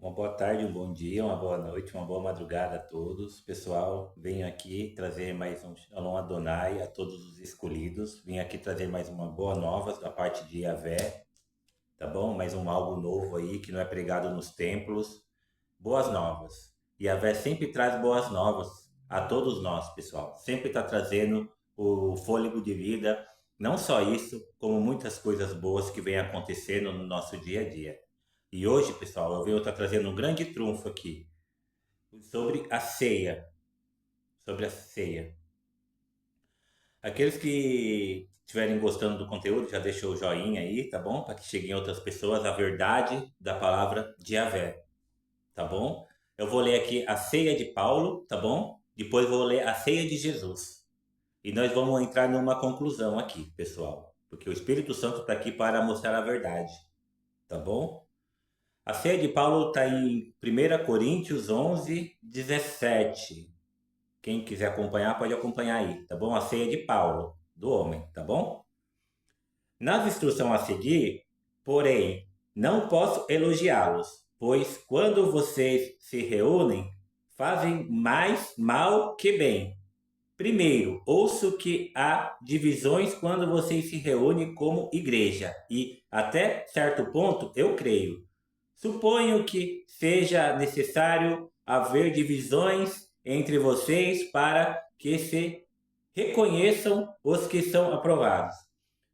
Uma boa tarde, um bom dia, uma boa noite, uma boa madrugada a todos. Pessoal, venho aqui trazer mais um Shalom Adonai a todos os escolhidos. Vim aqui trazer mais uma boa nova da parte de Yahvé, tá bom? Mais um algo novo aí que não é pregado nos templos. Boas novas. Yahvé sempre traz boas novas a todos nós, pessoal. Sempre está trazendo o fôlego de vida. Não só isso, como muitas coisas boas que vêm acontecendo no nosso dia a dia. E hoje, pessoal, eu venho estar trazendo um grande trunfo aqui sobre a ceia. Sobre a ceia. Aqueles que estiverem gostando do conteúdo, já deixou o joinha aí, tá bom? Para que cheguem outras pessoas a verdade da palavra de Yahvé, tá bom? Eu vou ler aqui a ceia de Paulo, tá bom? Depois vou ler a ceia de Jesus. E nós vamos entrar numa conclusão aqui, pessoal. Porque o Espírito Santo está aqui para mostrar a verdade, tá bom? A ceia de Paulo está em 1 Coríntios 11, 17. Quem quiser acompanhar, pode acompanhar aí, tá bom? A ceia de Paulo, do homem, tá bom? Nas instruções a seguir, porém, não posso elogiá-los, pois quando vocês se reúnem, fazem mais mal que bem. Primeiro, ouço que há divisões quando vocês se reúnem como igreja, e até certo ponto eu creio. Suponho que seja necessário haver divisões entre vocês para que se reconheçam os que são aprovados.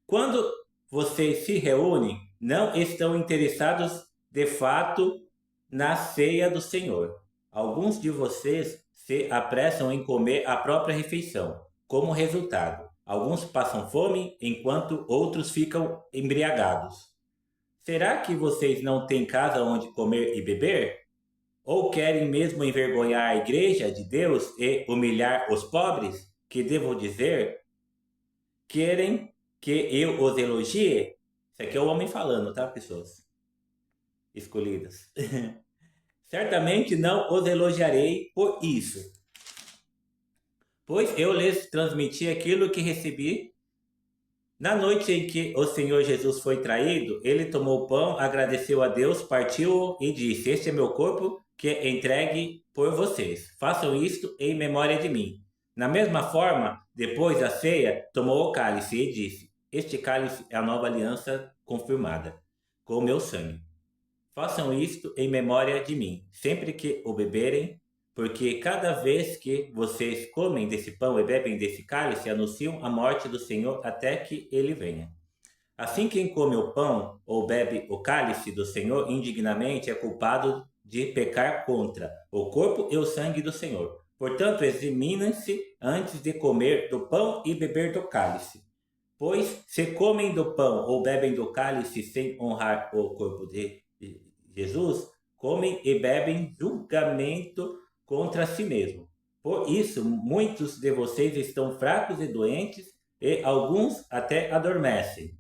Quando vocês se reúnem, não estão interessados de fato na ceia do Senhor. Alguns de vocês se apressam em comer a própria refeição. Como resultado, alguns passam fome enquanto outros ficam embriagados. Será que vocês não têm casa onde comer e beber? Ou querem mesmo envergonhar a igreja de Deus e humilhar os pobres? Que devo dizer? Querem que eu os elogie? Isso aqui é o homem falando, tá, pessoas escolhidas? Certamente não os elogiarei por isso, pois eu lhes transmiti aquilo que recebi. Na noite em que o Senhor Jesus foi traído, ele tomou o pão, agradeceu a Deus, partiu-o e disse: Este é meu corpo que é entregue por vocês. Façam isto em memória de mim. Na mesma forma, depois da ceia, tomou o cálice e disse: Este cálice é a nova aliança confirmada com o meu sangue. Façam isto em memória de mim, sempre que o beberem, porque cada vez que vocês comem desse pão e bebem desse cálice, anunciam a morte do Senhor até que ele venha. Assim, quem come o pão ou bebe o cálice do Senhor indignamente é culpado de pecar contra o corpo e o sangue do Senhor. Portanto, examinem-se antes de comer do pão e beber do cálice. Pois, se comem do pão ou bebem do cálice sem honrar o corpo de Jesus, comem e bebem julgamento contra si mesmo. Por isso, muitos de vocês estão fracos e doentes, e alguns até adormecem.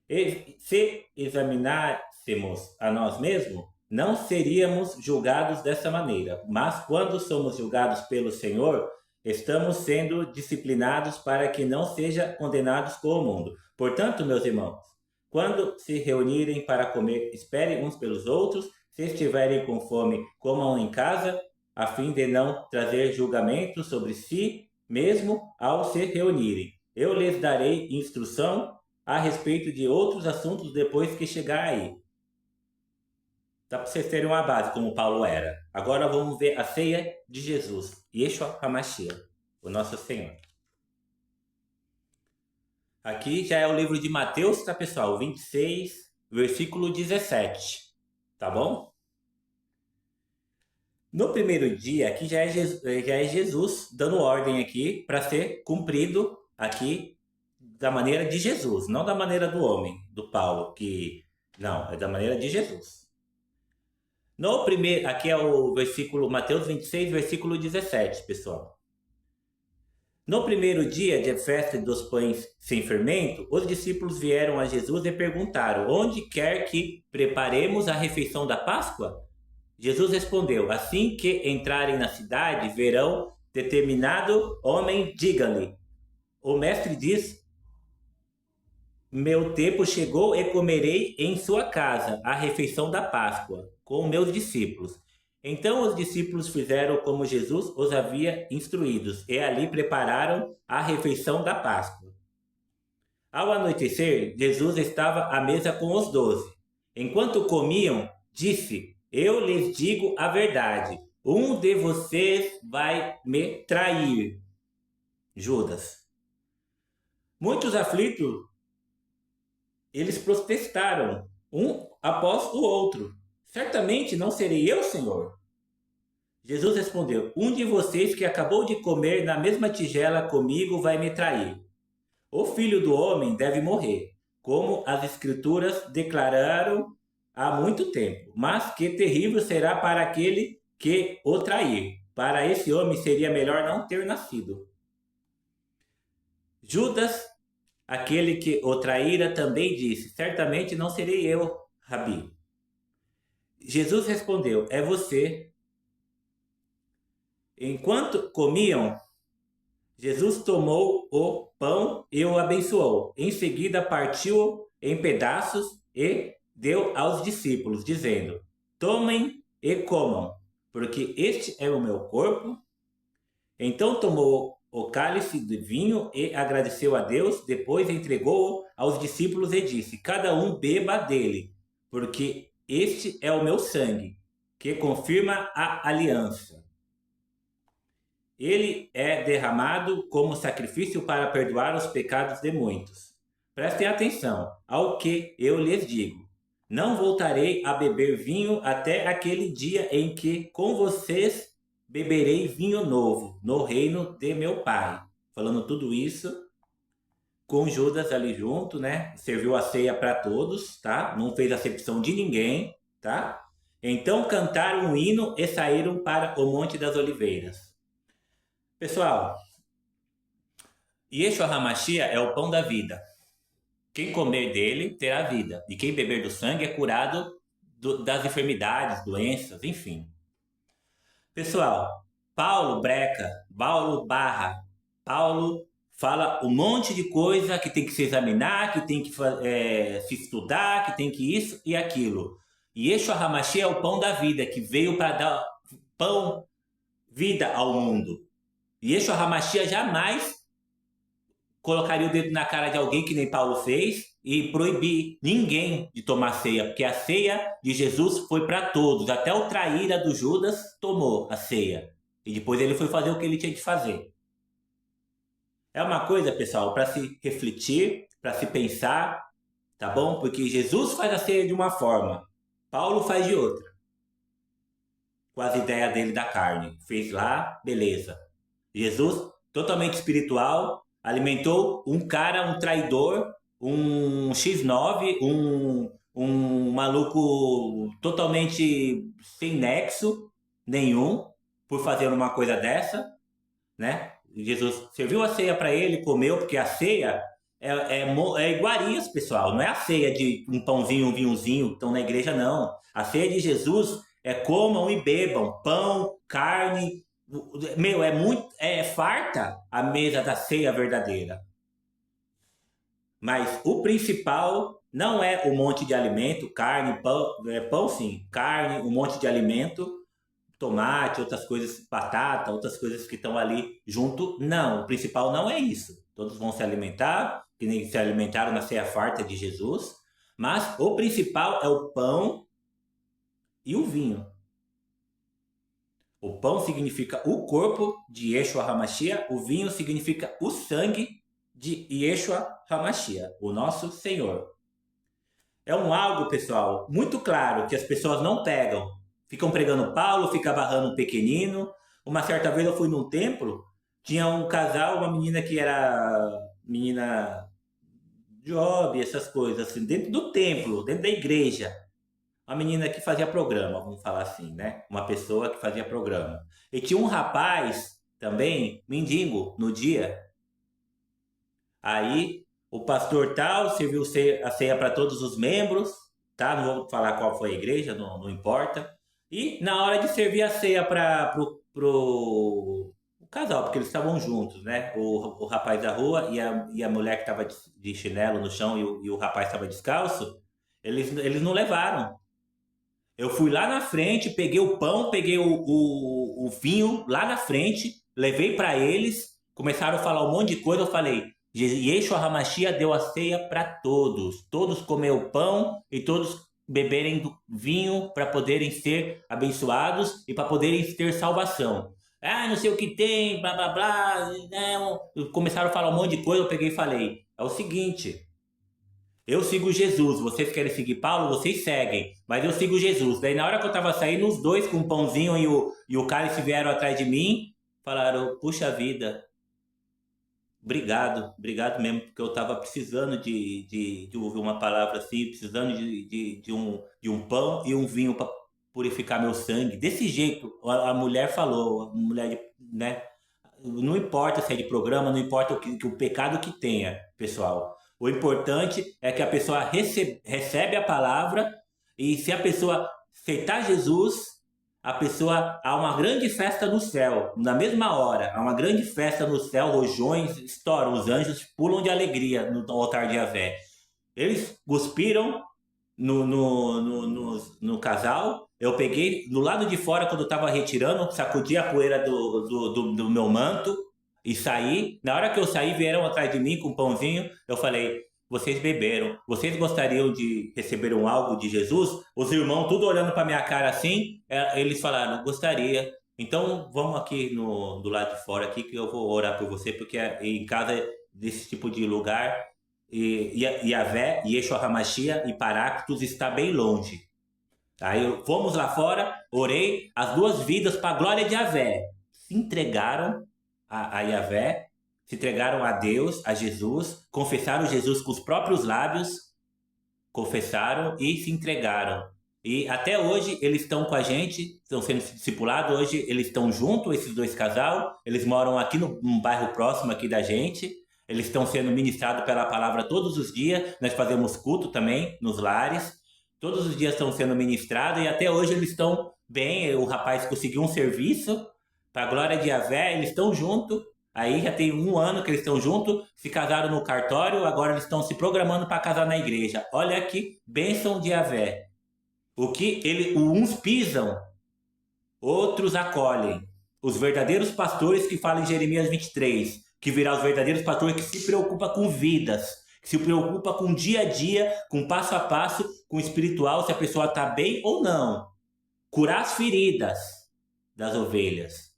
E se examinássemos a nós mesmos, não seríamos julgados dessa maneira. Mas quando somos julgados pelo Senhor, estamos sendo disciplinados para que não sejam condenados com o mundo. Portanto, meus irmãos, quando se reunirem para comer, esperem uns pelos outros. Se estiverem com fome, comam em casa, a fim de não trazer julgamento sobre si mesmo ao se reunirem. Eu lhes darei instrução a respeito de outros assuntos depois que chegar aí. Dá para vocês terem uma base como Paulo era. Agora vamos ver a ceia de Jesus, Yeshua HaMashiach, o nosso Senhor. Aqui já é o livro de Mateus, tá, pessoal? 26, versículo 17. Tá bom? No primeiro dia, aqui já é Jesus dando ordem aqui para ser cumprido aqui da maneira de Jesus, não da maneira do homem, do Paulo, que não, é da maneira de Jesus. No primeiro, aqui é o versículo Mateus 26, versículo 17, pessoal. No primeiro dia de festa dos pães sem fermento, os discípulos vieram a Jesus e perguntaram: Onde quer que preparemos a refeição da Páscoa? Jesus respondeu: Assim que entrarem na cidade, verão determinado homem, digam-lhe: O mestre diz: Meu tempo chegou e comerei em sua casa a refeição da Páscoa com meus discípulos. Então os discípulos fizeram como Jesus os havia instruídos e ali prepararam a refeição da Páscoa. Ao anoitecer, Jesus estava à mesa com os 12. Enquanto comiam, disse: Eu lhes digo a verdade. Um de vocês vai me trair. Judas. Muitos aflitos, eles protestaram, um após o outro: Certamente não serei eu, Senhor. Jesus respondeu: Um de vocês que acabou de comer na mesma tigela comigo vai me trair. O Filho do Homem deve morrer, como as Escrituras declararam há muito tempo. Mas que terrível será para aquele que o trair. Para esse homem seria melhor não ter nascido. Judas, aquele que o traíra, também disse: Certamente não serei eu, Rabi. Jesus respondeu: É você. Enquanto comiam, Jesus tomou o pão e o abençoou. Em seguida, partiu em pedaços e deu aos discípulos, dizendo: Tomem e comam, porque este é o meu corpo. Então tomou o cálice de vinho e agradeceu a Deus. Depois entregou-o aos discípulos e disse: Cada um beba dele, porque este é o meu sangue, que confirma a aliança. Ele é derramado como sacrifício para perdoar os pecados de muitos. Prestem atenção ao que eu lhes digo. Não voltarei a beber vinho até aquele dia em que com vocês beberei vinho novo no reino de meu Pai. Falando tudo isso com Judas ali junto, né? Serviu a ceia para todos, tá? Não fez acepção de ninguém, tá? Então cantaram um hino e saíram para o Monte das Oliveiras. Pessoal, Yeshua HaMashiach é o pão da vida. Quem comer dele terá vida. E quem beber do sangue é curado das enfermidades, doenças, enfim. Pessoal, Paulo breca, Paulo barra, Paulo fala um monte de coisa que tem que se examinar, que tem que se estudar, que tem que isso e aquilo. E Yeshua HaMashiach é o pão da vida, que veio para dar pão, vida ao mundo. E Yeshua HaMashiach jamais colocaria o dedo na cara de alguém que nem Paulo fez e proibir ninguém de tomar ceia, porque a ceia de Jesus foi para todos. Até o traíra do Judas tomou a ceia. E depois ele foi fazer o que ele tinha de fazer. É uma coisa, pessoal, para se refletir, para se pensar, tá bom? Porque Jesus faz a ceia de uma forma, Paulo faz de outra. Com as ideias dele da carne. Fez lá, beleza. Jesus, totalmente espiritual, alimentou um cara, um traidor, um X9, um maluco totalmente sem nexo nenhum por fazer uma coisa dessa, né? Jesus serviu a ceia para ele, comeu, porque a ceia é iguarias, pessoal. Não é a ceia de um pãozinho, um vinhozinho que estão na igreja, não. A ceia de Jesus é comam e bebam pão, carne. Meu, é farta a mesa da ceia verdadeira. Mas o principal não é o monte de alimento, carne, pão, pão sim, carne, um monte de alimento, tomate, outras coisas, batata, outras coisas que estão ali junto. Não, o principal não é isso. Todos vão se alimentar, que nem se alimentaram na ceia farta de Jesus, mas o principal é o pão e o vinho. O pão significa o corpo de Yeshua HaMashiach, o vinho significa o sangue de Yeshua HaMashiach, o nosso Senhor. É algo, pessoal, muito claro que as pessoas não pegam. Ficam pregando Paulo, fica barrando um pequenino. Uma certa vez eu fui num templo, tinha um casal, uma menina que era menina job, essas coisas, assim, dentro do templo, dentro da igreja. Uma menina que fazia programa, vamos falar assim, né? Uma pessoa que fazia programa. E tinha um rapaz também, mendigo, no dia. Aí o pastor tal serviu a ceia para todos os membros, tá? Não vou falar qual foi a igreja, não importa. E na hora de servir a ceia para pro casal, porque eles estavam juntos, né? O rapaz da rua e a mulher que estava de chinelo no chão e o rapaz estava descalço, eles não levaram. Eu fui lá na frente, peguei o pão, peguei o vinho lá na frente, levei para eles, começaram a falar um monte de coisa. Eu falei, Yeshua HaMashiach deu a ceia para todos. Todos comeram o pão e todos beberem do vinho para poderem ser abençoados e para poderem ter salvação. Ah, não sei o que tem, blá blá blá. Não. Começaram a falar um monte de coisa. Eu peguei e falei: é o seguinte. Eu sigo Jesus, vocês querem seguir Paulo, vocês seguem, mas eu sigo Jesus. Daí na hora que eu tava saindo, os dois com o pãozinho e o cálice vieram atrás de mim, falaram, puxa vida, obrigado mesmo, porque eu tava precisando de ouvir uma palavra assim, precisando de um pão e um vinho para purificar meu sangue. Desse jeito, a mulher falou, a mulher, né? Não importa se é de programa, não importa o pecado que tenha, pessoal. O importante é que a pessoa recebe a palavra e se a pessoa aceitar Jesus, a pessoa há uma grande festa no céu. Na mesma hora, há uma grande festa no céu, rojões estouram, os anjos pulam de alegria no altar de Yahvé. Eles cuspiram no casal. Eu peguei do lado de fora, quando eu estava retirando, sacudi a poeira do meu manto e saí. Na hora que eu saí, vieram atrás de mim com um pãozinho. Eu falei, vocês beberam. Vocês gostariam de receber algo de Jesus? Os irmãos, tudo olhando para minha cara assim, eles falaram, gostaria. Então, vamos aqui do lado de fora aqui que eu vou orar por você, porque em casa desse tipo de lugar, Yahvé, Yeshua HaMashiach e Paráclitos está bem longe. Aí fomos lá fora, orei, as duas vidas para a glória de Yahvé se entregaram a Yahvé, se entregaram a Deus, a Jesus, confessaram Jesus com os próprios lábios, confessaram e se entregaram. E até hoje eles estão com a gente, estão sendo discipulados, hoje eles estão juntos, esses dois casal, eles moram aqui num bairro próximo aqui da gente, eles estão sendo ministrados pela palavra todos os dias, nós fazemos culto também nos lares, todos os dias estão sendo ministrados e até hoje eles estão bem. O rapaz conseguiu um serviço para a glória de Yahvé, eles estão juntos. Aí já tem 1 ano que eles estão juntos, se casaram no cartório, agora eles estão se programando para casar na igreja. Olha que bênção de Yahvé. O que uns pisam, outros acolhem. Os verdadeiros pastores que falam em Jeremias 23, que virá os verdadeiros pastores que se preocupam com vidas, que se preocupa com o dia a dia, com passo a passo, com o espiritual, se a pessoa está bem ou não. Curar as feridas das ovelhas.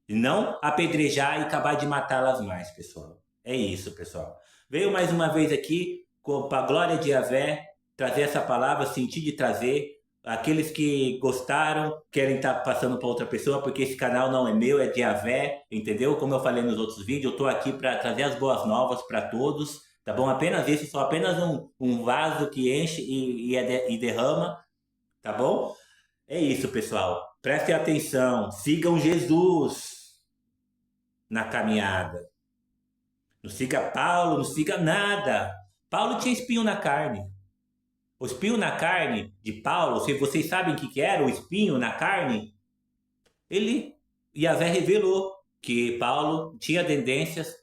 E não apedrejar e acabar de matá-las mais, pessoal. É isso, pessoal. Veio mais uma vez aqui, para a glória de Yahvé, trazer essa palavra, sentir de trazer. Aqueles que gostaram, querem estar passando para outra pessoa, porque esse canal não é meu, é de Yahvé, entendeu? Como eu falei nos outros vídeos, eu estou aqui para trazer as boas novas para todos. Tá bom? Apenas esse, só apenas um vaso que enche e derrama, tá bom? É isso, pessoal. Prestem atenção, sigam Jesus na caminhada. Não siga Paulo, não siga nada. Paulo tinha espinho na carne. O espinho na carne de Paulo, se vocês sabem o que era o espinho na carne, Yahvé revelou que Paulo tinha tendências,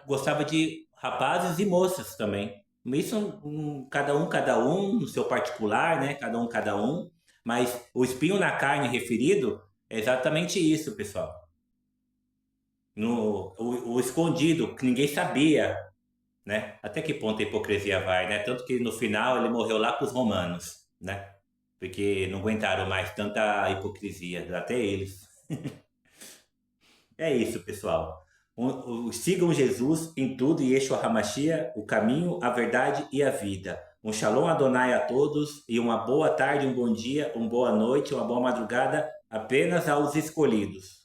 gostava de rapazes e moças também. Isso cada um no seu particular, né? Cada um. Mas o espinho na carne referido é exatamente isso, pessoal. O escondido, que ninguém sabia, né? Até que ponto a hipocrisia vai, né? Tanto que no final ele morreu lá para os romanos, né? Porque não aguentaram mais tanta hipocrisia, até eles. É isso, pessoal. Sigam Jesus em tudo e Yeshua HaMashiach, o caminho, a verdade e a vida. Um Shalom Adonai a todos e uma boa tarde, um bom dia, uma boa noite, uma boa madrugada apenas aos escolhidos.